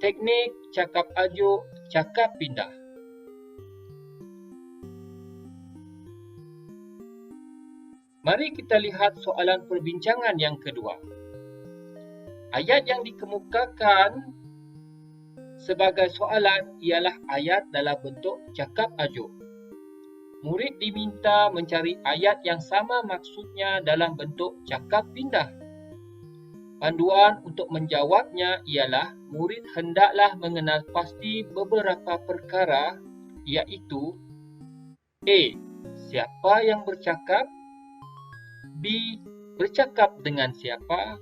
Teknik cakap ajuk, cakap pindah. Mari kita lihat soalan perbincangan yang kedua. Ayat yang dikemukakan sebagai soalan ialah ayat dalam bentuk cakap ajuk. Murid diminta mencari ayat yang sama maksudnya dalam bentuk cakap pindah. Panduan untuk menjawabnya ialah murid hendaklah mengenal pasti beberapa perkara, iaitu A. Siapa yang bercakap? B. Bercakap dengan siapa?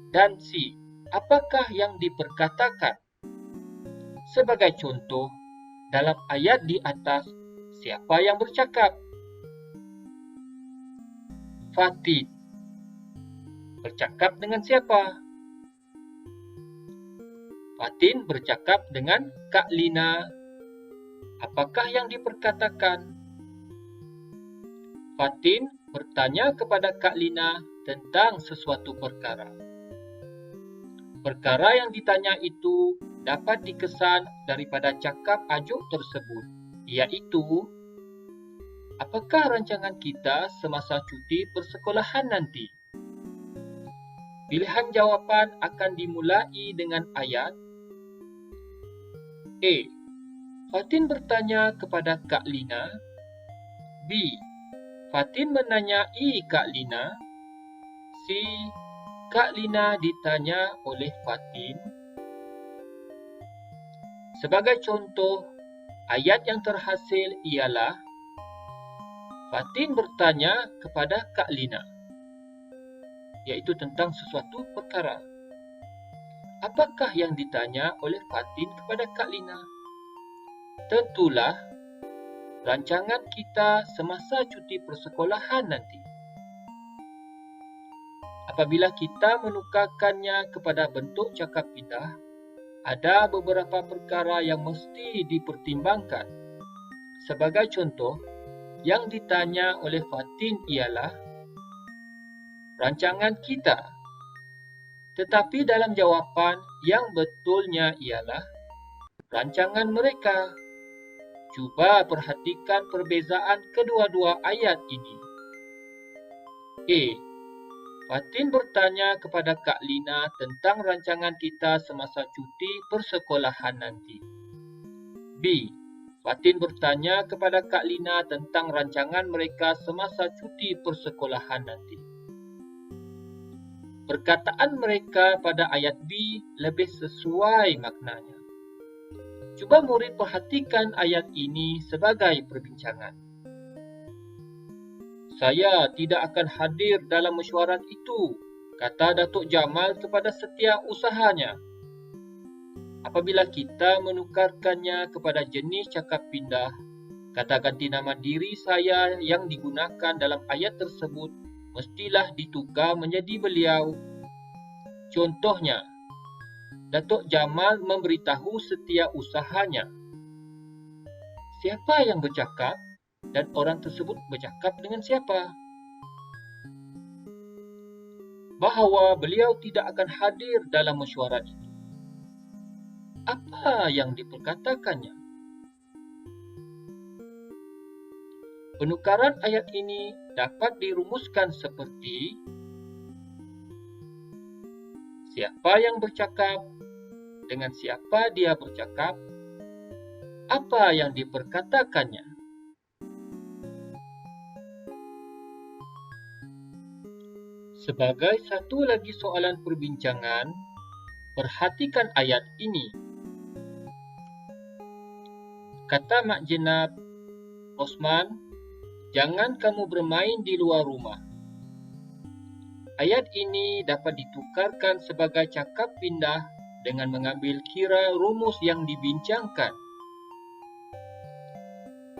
Dan C. Apakah yang diperkatakan? Sebagai contoh, dalam ayat di atas, siapa yang bercakap? Fatin. Bercakap dengan siapa? Fatin bercakap dengan Kak Lina. Apakah yang diperkatakan? Fatin bertanya kepada Kak Lina tentang sesuatu perkara. Perkara yang ditanya itu dapat dikesan daripada cakap ajuk tersebut, iaitu apakah rancangan kita semasa cuti persekolahan nanti? Pilihan jawapan akan dimulai dengan ayat A. Fatin bertanya kepada Kak Lina. B. Fatin menanyai Kak Lina. C. Kak Lina ditanya oleh Fatin. Sebagai contoh, ayat yang terhasil ialah Fatin bertanya kepada Kak Lina, iaitu tentang sesuatu perkara. Apakah yang ditanya oleh Fatin kepada Kak Lina? Tentulah rancangan kita semasa cuti persekolahan nanti. Apabila kita menukarkannya kepada bentuk cakap pindah, ada beberapa perkara yang mesti dipertimbangkan. Sebagai contoh, yang ditanya oleh Fatin ialah rancangan kita. Tetapi dalam jawapan yang betulnya ialah rancangan mereka. Cuba perhatikan perbezaan kedua-dua ayat ini. A. Fatin bertanya kepada Kak Lina tentang rancangan kita semasa cuti persekolahan nanti. B. Fatin bertanya kepada Kak Lina tentang rancangan mereka semasa cuti persekolahan nanti. Perkataan mereka pada ayat B lebih sesuai maknanya. Cuba murid perhatikan ayat ini sebagai perbincangan. Saya tidak akan hadir dalam mesyuarat itu, kata Datuk Jamal kepada setiausahanya. Apabila kita menukarkannya kepada jenis cakap pindah, kata ganti nama diri saya yang digunakan dalam ayat tersebut mestilah ditukar menjadi beliau. Contohnya, Datuk Jamal memberitahu setiausahanya. Siapa yang bercakap dan orang tersebut bercakap dengan siapa? Bahawa beliau tidak akan hadir dalam mesyuarat itu. Apa yang diperkatakannya? Penukaran ayat ini dapat dirumuskan seperti siapa yang bercakap, dengan siapa dia bercakap, apa yang diperkatakannya. Sebagai satu lagi soalan perbincangan, perhatikan ayat ini. Kata Mak Jenab, Osman, jangan kamu bermain di luar rumah. Ayat ini dapat ditukarkan sebagai cakap pindah dengan mengambil kira rumus yang dibincangkan.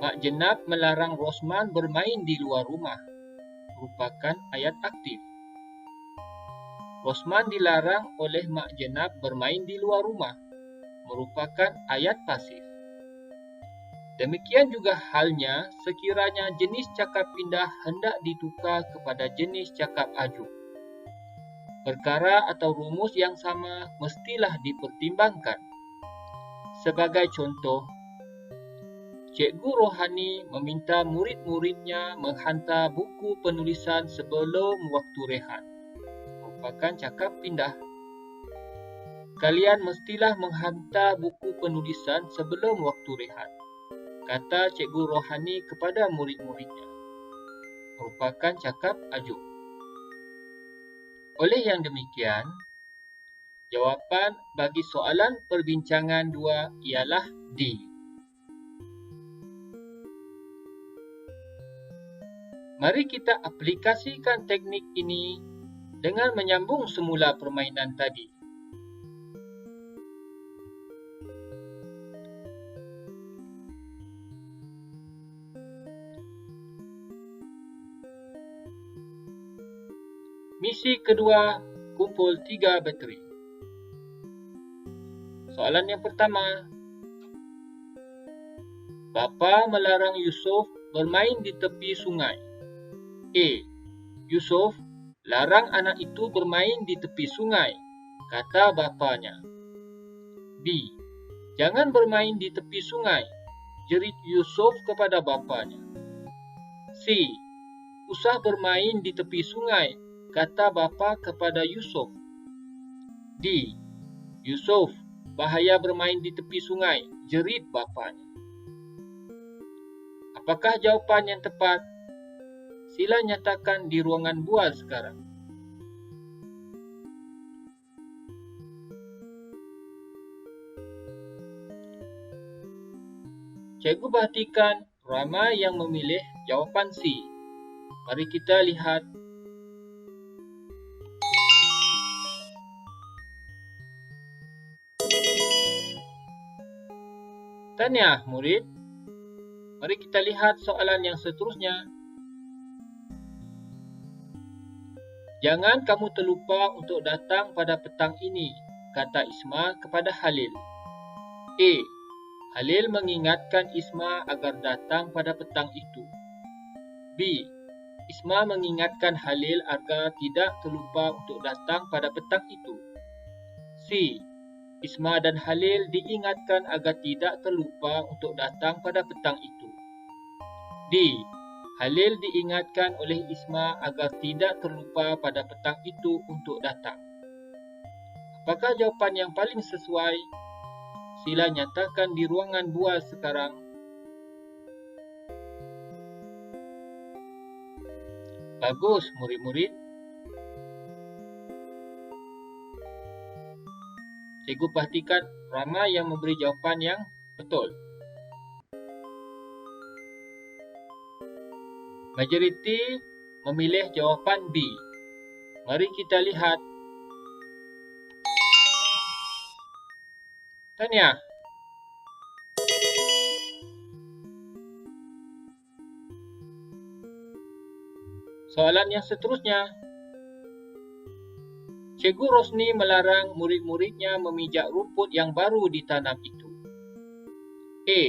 Mak Jenab melarang Rosman bermain di luar rumah, merupakan ayat aktif. Rosman dilarang oleh Mak Jenab bermain di luar rumah, merupakan ayat pasif. Demikian juga halnya sekiranya jenis cakap pindah hendak ditukar kepada jenis cakap ajuk. Perkara atau rumus yang sama mestilah dipertimbangkan. Sebagai contoh, Cikgu Rohani meminta murid-muridnya menghantar buku penulisan sebelum waktu rehat. Merupakan cakap pindah. Kalian mestilah menghantar buku penulisan sebelum waktu rehat, kata Cikgu Rohani kepada murid-muridnya. Merupakan cakap ajuk. Oleh yang demikian, jawapan bagi soalan perbincangan 2 ialah D. Mari kita aplikasikan teknik ini dengan menyambung semula permainan tadi. Misi kedua, kumpul 3 bateri. Soalan yang pertama, bapa melarang Yusuf bermain di tepi sungai. A. Yusuf, larang anak itu bermain di tepi sungai, kata bapanya. B. Jangan bermain di tepi sungai, jerit Yusuf kepada bapanya. C. Usah bermain di tepi sungai, kata bapa kepada Yusuf. D. Yusuf, bahaya bermain di tepi sungai, jerit bapanya. Apakah jawapan yang tepat? Sila nyatakan di ruangan bual sekarang. Cikgu perhatikan ramai yang memilih jawapan C. Mari kita lihat. Tahniah murid. Mari kita lihat soalan yang seterusnya. Jangan kamu terlupa untuk datang pada petang ini, kata Isma kepada Halil. A. Halil mengingatkan Isma agar datang pada petang itu. B. Isma mengingatkan Halil agar tidak terlupa untuk datang pada petang itu. C. Isma dan Halil diingatkan agar tidak terlupa untuk datang pada petang itu. D. Halil diingatkan oleh Isma agar tidak terlupa pada petang itu untuk datang. Apakah jawapan yang paling sesuai? Sila nyatakan di ruangan bual sekarang. Bagus, murid-murid. Cikgu perhatikan ramai yang memberi jawapan yang betul. Majoriti memilih jawapan B. Mari kita lihat. Tahniah. Soalan yang seterusnya. Cikgu Rosni melarang murid-muridnya memijak rumput yang baru ditanam itu. A.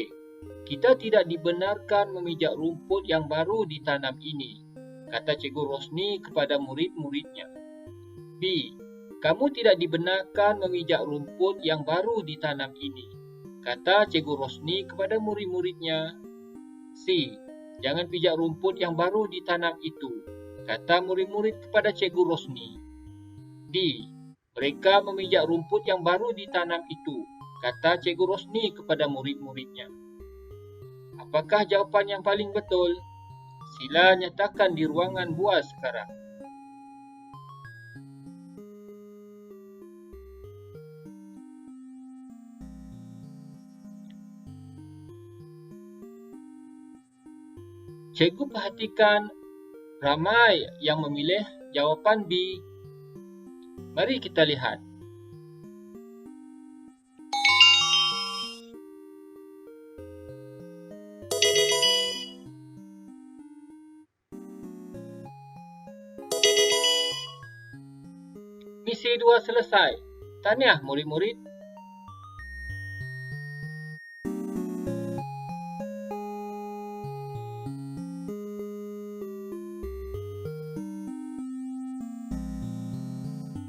Kita tidak dibenarkan memijak rumput yang baru ditanam ini, kata Cikgu Rosni kepada murid-muridnya. B. Kamu tidak dibenarkan memijak rumput yang baru ditanam ini, kata Cikgu Rosni kepada murid-muridnya. C. Jangan pijak rumput yang baru ditanam itu, kata murid-murid kepada Cikgu Rosni. D. Mereka memijak rumput yang baru ditanam itu, kata Cikgu Rosni kepada murid-muridnya. Apakah jawapan yang paling betul? Sila nyatakan di ruangan bual sekarang. Cikgu perhatikan ramai yang memilih jawapan B. Mari kita lihat. Misi 2 selesai. Tahniah murid-murid.